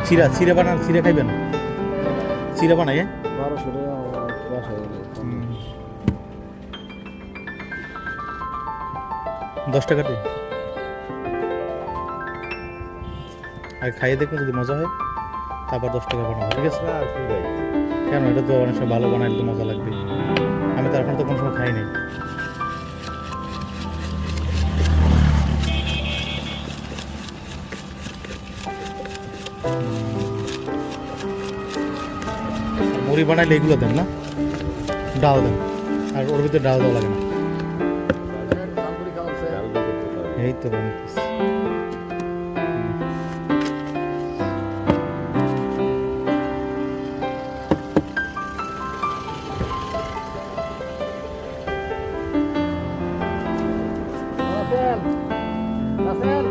চিরা চিরা বানান, চিরা খাইবেন? চিরা বানাই 1200 টাকা বাসায় 10 টাকা দিন। আর খাইয়ে দেখুন, যদি মজা হয় তারপর 10 টাকা বানাবো, ঠিক আছে? কেন, এটা তো অনেক সময় ভালো বানাইলে তো মজা লাগবে। আমি তো এখন তো কোনো সময় খাই নাই। মুড়ি বানাইলে এগুলো দেন না, ডাল দেন, আর ওর ভিতরে ডাল দেওয়া লাগে না। এই তো বানাইতেছি। রাসেল